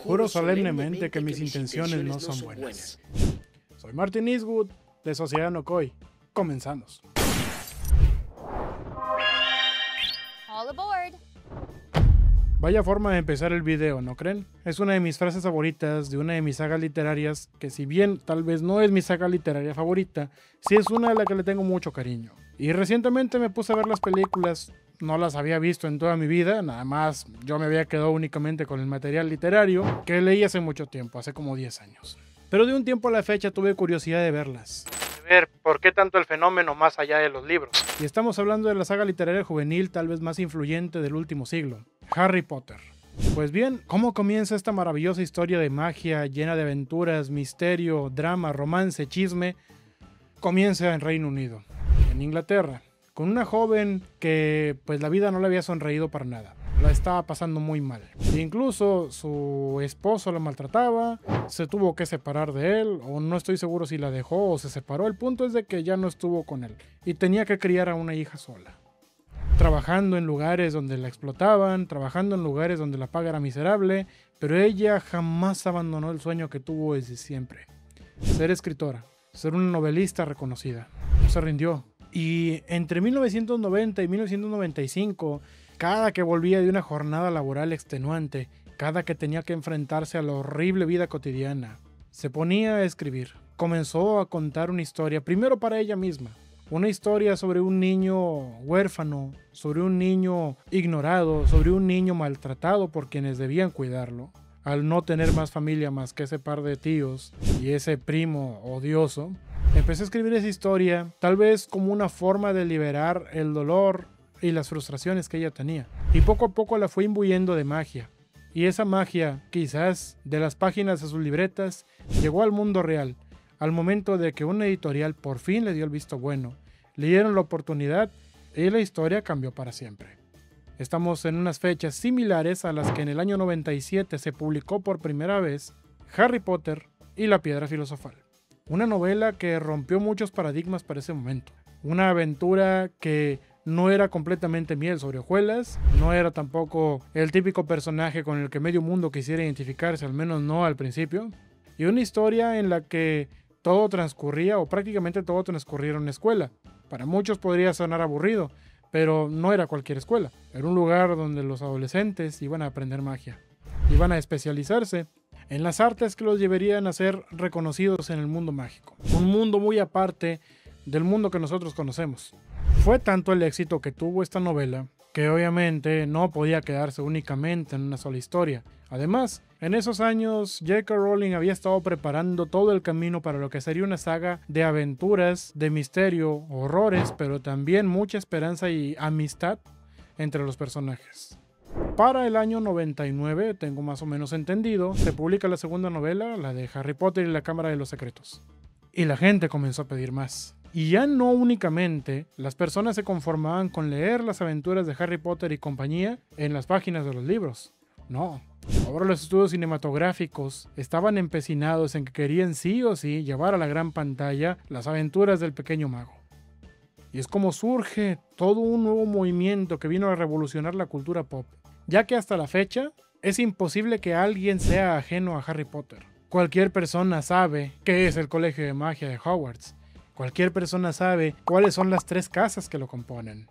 Juro solemnemente que mis intenciones no son buenas. Soy Martin Eastwood, de Sociedad Nokoi. Comenzamos. All aboard. Vaya forma de empezar el video, ¿no creen? Es una de mis frases favoritas de una de mis sagas literarias, que si bien tal vez no es mi saga literaria favorita, sí es una de las que le tengo mucho cariño. Y recientemente me puse a ver las películas, no las había visto en toda mi vida, nada más yo me había quedado únicamente con el material literario que leí hace mucho tiempo, hace como 10 años. Pero de un tiempo a la fecha tuve curiosidad de verlas. De ver por qué tanto el fenómeno más allá de los libros. Y estamos hablando de la saga literaria juvenil tal vez más influyente del último siglo, Harry Potter. Pues bien, ¿cómo comienza esta maravillosa historia de magia llena de aventuras, misterio, drama, romance, chisme? Comienza en Reino Unido, en Inglaterra, con una joven que pues la vida no le había sonreído para nada. La estaba pasando muy mal. E incluso su esposo la maltrataba, se tuvo que separar de él, o no estoy seguro si la dejó o se separó. El punto es de que ya no estuvo con él y tenía que criar a una hija sola. Trabajando en lugares donde la explotaban, trabajando en lugares donde la paga era miserable, pero ella jamás abandonó el sueño que tuvo desde siempre. Ser escritora, ser una novelista reconocida. No se rindió. Y entre 1990 y 1995, cada que volvía de una jornada laboral extenuante, cada que tenía que enfrentarse a la horrible vida cotidiana, se ponía a escribir. Comenzó a contar una historia, primero para ella misma. Una historia sobre un niño huérfano, sobre un niño ignorado, sobre un niño maltratado por quienes debían cuidarlo, al no tener más familia más que ese par de tíos y ese primo odioso. Empecé a escribir esa historia, tal vez como una forma de liberar el dolor y las frustraciones que ella tenía. Y poco a poco la fue imbuyendo de magia. Y esa magia, quizás de las páginas de sus libretas, llegó al mundo real. Al momento de que una editorial por fin le dio el visto bueno, le dieron la oportunidad y la historia cambió para siempre. Estamos en unas fechas similares a las que en el año 97 se publicó por primera vez Harry Potter y la Piedra Filosofal. Una novela que rompió muchos paradigmas para ese momento. Una aventura que no era completamente miel sobre hojuelas, no era tampoco el típico personaje con el que medio mundo quisiera identificarse, al menos no al principio. Y una historia en la que todo transcurría, o prácticamente todo transcurría en una escuela. Para muchos podría sonar aburrido, pero no era cualquier escuela. Era un lugar donde los adolescentes iban a aprender magia. Iban a especializarse en las artes que los llevarían a ser reconocidos en el mundo mágico. Un mundo muy aparte del mundo que nosotros conocemos. Fue tanto el éxito que tuvo esta novela que obviamente no podía quedarse únicamente en una sola historia. Además, en esos años J.K. Rowling había estado preparando todo el camino para lo que sería una saga de aventuras, de misterio, horrores, pero también mucha esperanza y amistad entre los personajes. Para el año 99, tengo más o menos entendido, se publica la segunda novela, la de Harry Potter y la Cámara de los Secretos. Y la gente comenzó a pedir más. Y ya no únicamente las personas se conformaban con leer las aventuras de Harry Potter y compañía en las páginas de los libros. No, ahora los estudios cinematográficos estaban empecinados en que querían sí o sí llevar a la gran pantalla las aventuras del pequeño mago. Y es como surge todo un nuevo movimiento que vino a revolucionar la cultura pop, ya que hasta la fecha es imposible que alguien sea ajeno a Harry Potter. Cualquier persona sabe qué es el Colegio de Magia de Hogwarts. Cualquier persona sabe cuáles son las 3 casas que lo componen.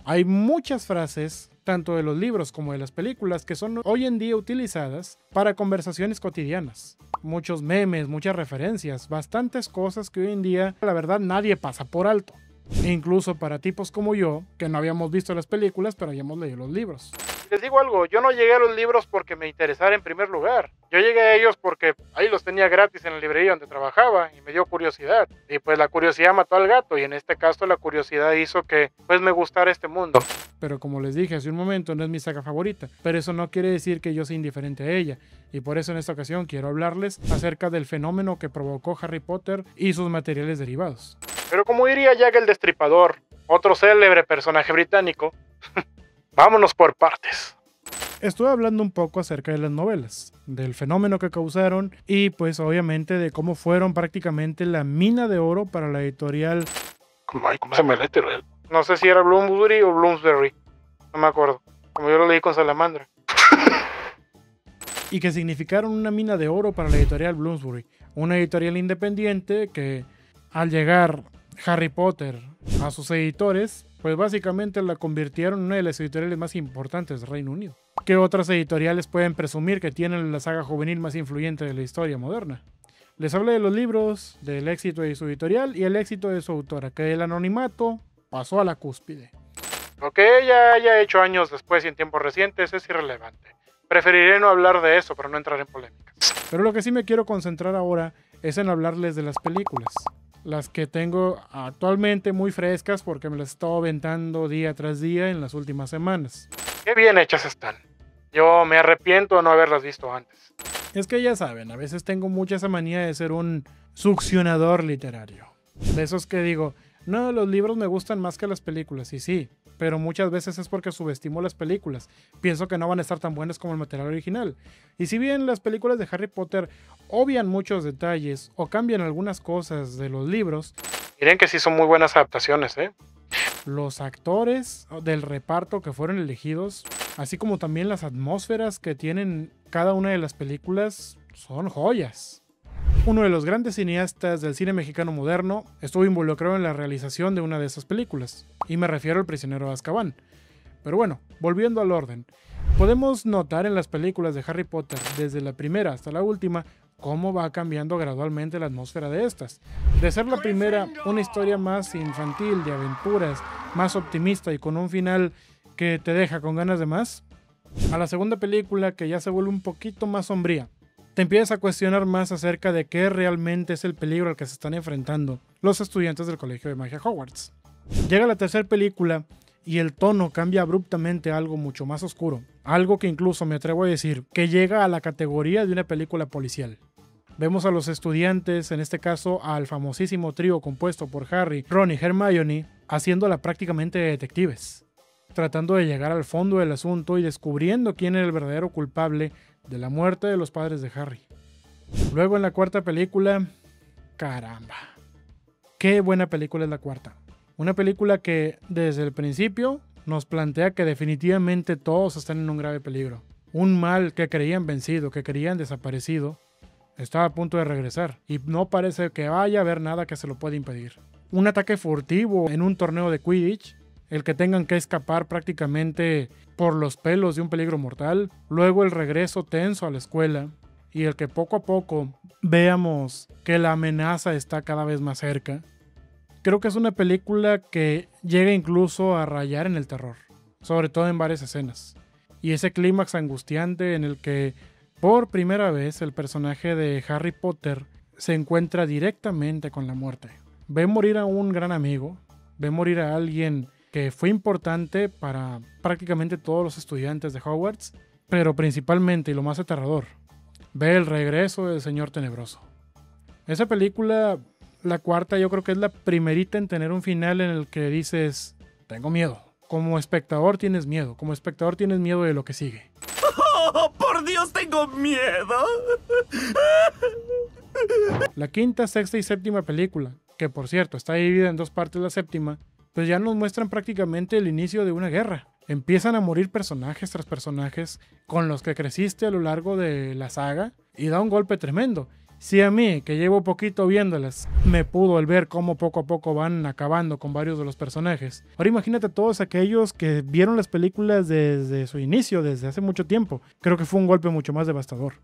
Hay muchas frases, tanto de los libros como de las películas, que son hoy en día utilizadas para conversaciones cotidianas. Muchos memes, muchas referencias, bastantes cosas que hoy en día, la verdad, nadie pasa por alto. E incluso para tipos como yo, que no habíamos visto las películas, pero habíamos leído los libros. Les digo algo, yo no llegué a los libros porque me interesara en primer lugar. Yo llegué a ellos porque ahí los tenía gratis en la librería donde trabajaba y me dio curiosidad. Y pues la curiosidad mató al gato y en este caso la curiosidad hizo que pues me gustara este mundo. Pero como les dije hace un momento, no es mi saga favorita. Pero eso no quiere decir que yo sea indiferente a ella. Y por eso en esta ocasión quiero hablarles acerca del fenómeno que provocó Harry Potter y sus materiales derivados. Pero como diría Jack el Destripador, otro célebre personaje británico, vámonos por partes. Estuve hablando un poco acerca de las novelas, del fenómeno que causaron y pues obviamente de cómo fueron prácticamente la mina de oro para la editorial... ¿Cómo se llama la editorial? No sé si era Bloomsbury o Bloomsbury, no me acuerdo, como yo lo leí con Salamandra. y que significaron una mina de oro para la editorial Bloomsbury, una editorial independiente que al llegar Harry Potter a sus editores, pues básicamente la convirtieron en una de las editoriales más importantes del Reino Unido. ¿Qué otras editoriales pueden presumir que tienen la saga juvenil más influyente de la historia moderna? Les hablé de los libros, del éxito de su editorial y el éxito de su autora, que el anonimato pasó a la cúspide. Lo que ella haya hecho años después y en tiempos recientes es irrelevante. Preferiré no hablar de eso para no entrar en polémicas. Pero lo que sí me quiero concentrar ahora es en hablarles de las películas. Las que tengo actualmente muy frescas porque me las he estado aventando día tras día en las últimas semanas. ¡Qué bien hechas están! Yo me arrepiento de no haberlas visto antes. Es que ya saben, a veces tengo mucha esa manía de ser un succionador literario. De esos que digo, no, los libros me gustan más que las películas, y sí, pero muchas veces es porque subestimo las películas. Pienso que no van a estar tan buenas como el material original. Y si bien las películas de Harry Potter obvian muchos detalles o cambian algunas cosas de los libros, miren que sí son muy buenas adaptaciones, ¿eh? Los actores del reparto que fueron elegidos, así como también las atmósferas que tienen cada una de las películas, son joyas. Uno de los grandes cineastas del cine mexicano moderno estuvo involucrado en la realización de una de esas películas, y me refiero al Prisionero de Azkaban. Pero bueno, volviendo al orden, podemos notar en las películas de Harry Potter, desde la primera hasta la última, cómo va cambiando gradualmente la atmósfera de estas. De ser la primera una historia más infantil, de aventuras, más optimista y con un final que te deja con ganas de más, a la segunda película que ya se vuelve un poquito más sombría. Te empiezas a cuestionar más acerca de qué realmente es el peligro al que se están enfrentando los estudiantes del Colegio de Magia Hogwarts. Llega la tercera película y el tono cambia abruptamente a algo mucho más oscuro, algo que incluso me atrevo a decir que llega a la categoría de una película policial. Vemos a los estudiantes, en este caso al famosísimo trío compuesto por Harry, Ron y Hermione, haciéndola prácticamente de detectives, tratando de llegar al fondo del asunto y descubriendo quién era el verdadero culpable de la muerte de los padres de Harry. Luego en la cuarta película, caramba, qué buena película es la cuarta. Una película que desde el principio nos plantea que definitivamente todos están en un grave peligro. Un mal que creían vencido, que creían desaparecido, está a punto de regresar y no parece que vaya a haber nada que se lo pueda impedir. Un ataque furtivo en un torneo de Quidditch, el que tengan que escapar prácticamente por los pelos de un peligro mortal, luego el regreso tenso a la escuela y el que poco a poco veamos que la amenaza está cada vez más cerca. Creo que es una película que llega incluso a rayar en el terror, sobre todo en varias escenas. Y ese clímax angustiante en el que por primera vez el personaje de Harry Potter se encuentra directamente con la muerte. Ve morir a un gran amigo, ve morir a alguien que fue importante para prácticamente todos los estudiantes de Hogwarts, pero principalmente y lo más aterrador, ve el regreso del Señor Tenebroso. Esa película, la cuarta, yo creo que es la primerita en tener un final en el que dices, tengo miedo. Como espectador tienes miedo, de lo que sigue. ¡Oh, por Dios, tengo miedo! La quinta, sexta y séptima película, que por cierto está dividida en dos partes la séptima, pues ya nos muestran prácticamente el inicio de una guerra. Empiezan a morir personajes tras personajes con los que creciste a lo largo de la saga y da un golpe tremendo. Si a mí, que llevo poquito viéndolas, me pudo el ver cómo poco a poco van acabando con varios de los personajes, ahora imagínate todos aquellos que vieron las películas desde su inicio, desde hace mucho tiempo. Creo que fue un golpe mucho más devastador.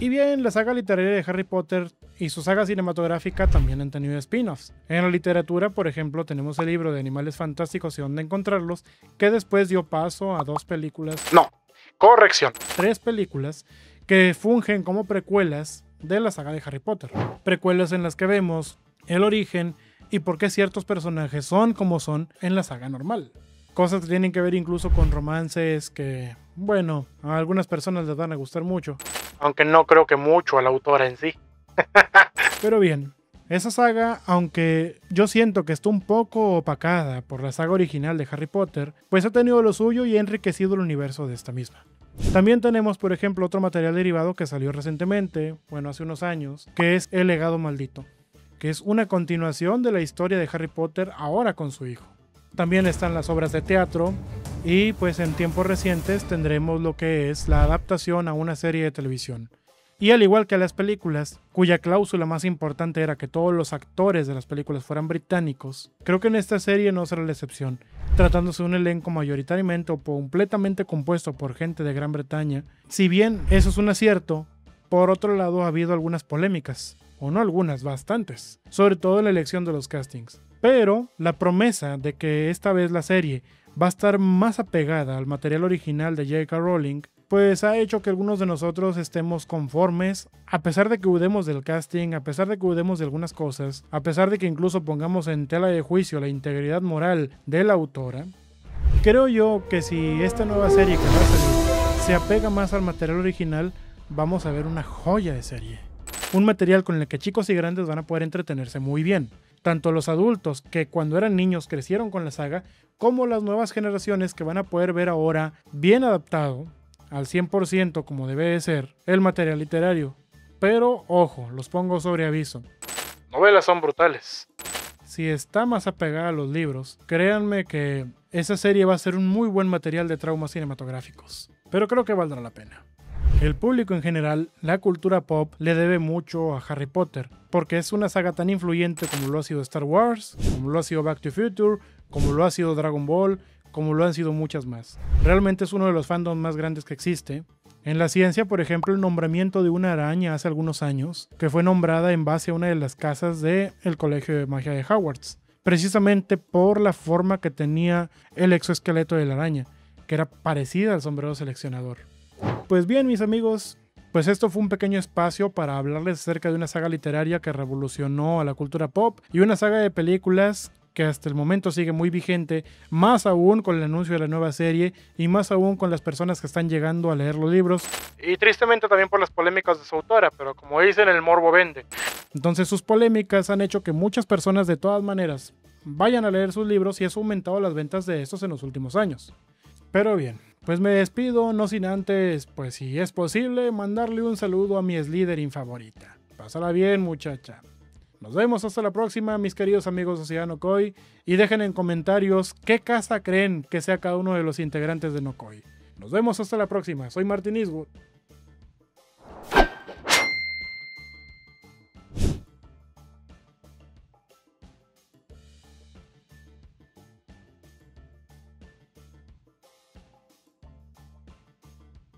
Y bien, la saga literaria de Harry Potter y su saga cinematográfica también han tenido spin-offs. En la literatura, por ejemplo, tenemos el libro de Animales Fantásticos y dónde encontrarlos, que después dio paso a dos películas. No, corrección. 3 películas que fungen como precuelas de la saga de Harry Potter. Precuelas en las que vemos el origen y por qué ciertos personajes son como son en la saga normal. Cosas que tienen que ver incluso con romances que, bueno, a algunas personas les van a gustar mucho. Aunque no creo que mucho a la autora en sí. Pero bien, esa saga, aunque yo siento que está un poco opacada por la saga original de Harry Potter, pues ha tenido lo suyo y ha enriquecido el universo de esta misma. También tenemos, por ejemplo, otro material derivado que salió recientemente, bueno, hace unos años, que es El legado maldito, que es una continuación de la historia de Harry Potter ahora con su hijo. También están las obras de teatro Y pues en tiempos recientes tendremos lo que es la adaptación a una serie de televisión. Y al igual que las películas, cuya cláusula más importante era que todos los actores de las películas fueran británicos, creo que en esta serie no será la excepción, tratándose de un elenco mayoritariamente o completamente compuesto por gente de Gran Bretaña. Si bien eso es un acierto, por otro lado ha habido algunas polémicas, o no algunas, bastantes, sobre todo en la elección de los castings. Pero la promesa de que esta vez la serie va a estar más apegada al material original de J.K. Rowling, pues ha hecho que algunos de nosotros estemos conformes, a pesar de que dudemos del casting, a pesar de que dudemos de algunas cosas, a pesar de que incluso pongamos en tela de juicio la integridad moral de la autora. Creo yo que si esta nueva serie que va a salir se apega más al material original, vamos a ver una joya de serie. Un material con el que chicos y grandes van a poder entretenerse muy bien. Tanto los adultos que cuando eran niños crecieron con la saga, como las nuevas generaciones que van a poder ver ahora bien adaptado al 100% como debe de ser el material literario. Pero ojo, los pongo sobre aviso. Novelas son brutales. Si está más apegada a los libros, créanme que esa serie va a ser un muy buen material de traumas cinematográficos. Pero creo que valdrá la pena. El público en general, la cultura pop, le debe mucho a Harry Potter, porque es una saga tan influyente como lo ha sido Star Wars, como lo ha sido Back to the Future, como lo ha sido Dragon Ball, como lo han sido muchas más. Realmente es uno de los fandoms más grandes que existe. En la ciencia, por ejemplo, el nombramiento de una araña hace algunos años, que fue nombrada en base a una de las casas del Colegio de Magia de Hogwarts, precisamente por la forma que tenía el exoesqueleto de la araña, que era parecida al sombrero seleccionador. Pues bien, mis amigos, pues esto fue un pequeño espacio para hablarles acerca de una saga literaria que revolucionó a la cultura pop y una saga de películas que hasta el momento sigue muy vigente, más aún con el anuncio de la nueva serie y más aún con las personas que están llegando a leer los libros. Y tristemente también por las polémicas de su autora, pero como dicen, el morbo vende. Entonces sus polémicas han hecho que muchas personas de todas maneras vayan a leer sus libros y eso ha aumentado las ventas de estos en los últimos años. Pero bien, pues me despido, no sin antes, pues si es posible, mandarle un saludo a mi Slytherin favorita. Pásala bien, muchacha. Nos vemos hasta la próxima, mis queridos amigos de Sociedad Nokoi, y dejen en comentarios qué casa creen que sea cada uno de los integrantes de Nokoi. Nos vemos hasta la próxima, soy Martin Eastwood.